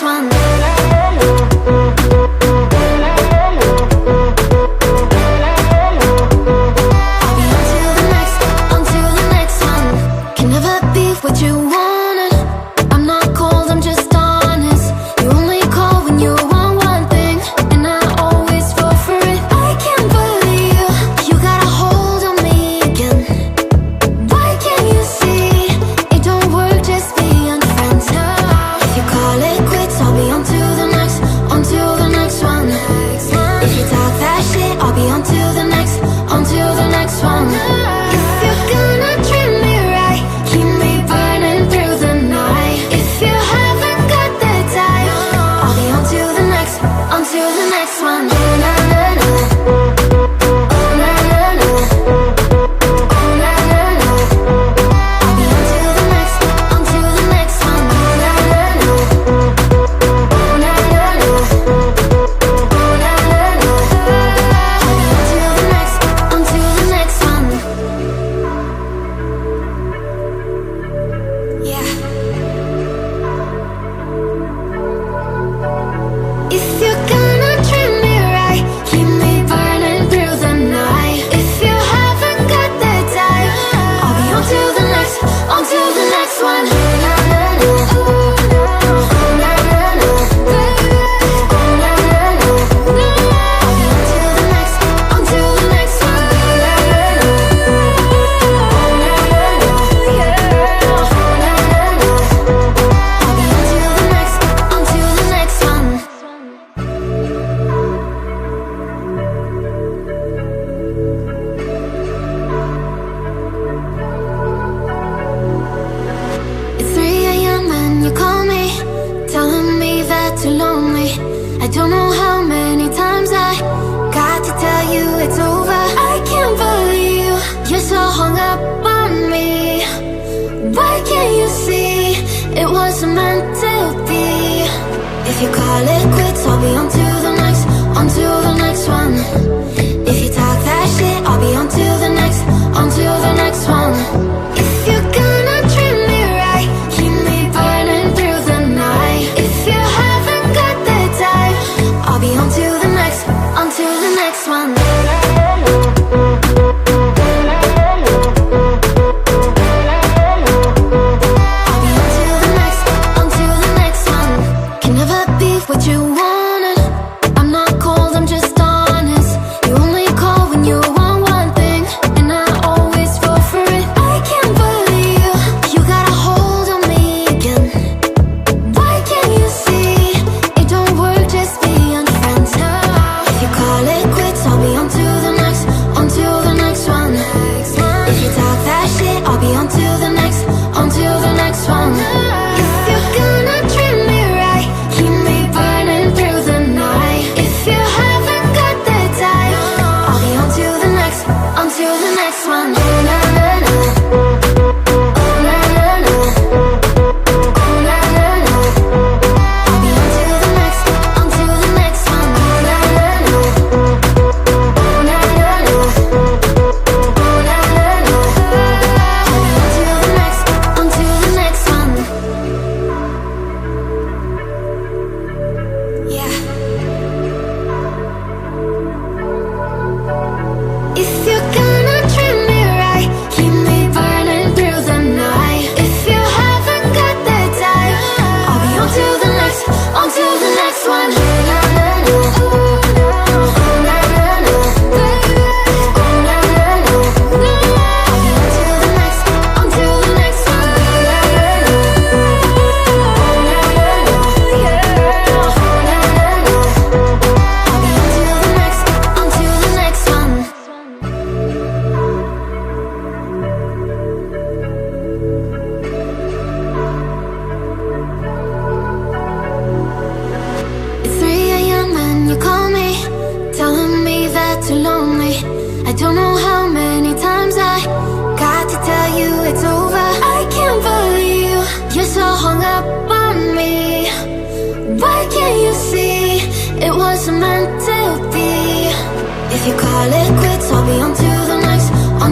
next one. I'll be on to the next one. Can never be what you wanted. I'm not cold, I'm just honest. You only call when you want one thing, and I always fall for it. I can't believe you got a hold on me again. Why can't you see it don't work, just being friends? If you call it quits, I'll be on to the next one. If you talk that shit, I'll be on to the next one. If you're gonna treat me right, keep me burning through the night. If you haven't got the time, I'll be on to the next one. I'll be on to the next one. Yeah. If you're gonna treat me right, keep me burning through the night. If you haven't got the time, I'll be on to the next one. I'll be on to the next one. It's 3 a.m. and you call me, telling me that you're lonely. I don't know how many times I got to tell you it's over. I can't believe you're so hung up on me. Why can't you see it wasn't meant to be? If you call it quits, I'll be on to the next one. If you talk that shit, I'll be on to the next one. If you're gonna treat me right, keep me burning through the night. If you haven't got the time, I'll be on to the next one. I'll be on to the next one. Can never be what you wanted. I'm not cold, I'm just honest. You only call when you want one thing, and I always fall for it. I can't believe you got a hold on me again. Why can't you see it don't work, just being friends? If you call it quits, I'll be on to the next one. If you talk that shit, I'll be on to the next one. If you're gonna treat me right, keep me burning through the night. If you haven't got the time, I'll be on to the next one. Yeah. If you're gonna treat me right, keep me burning through the night. If you haven't got the time, I'll be on to the next one. It's 3 a.m. and you call me, telling me that you're lonely. I don't know how many times I got to tell you it's over. I can't believe you're so hung up on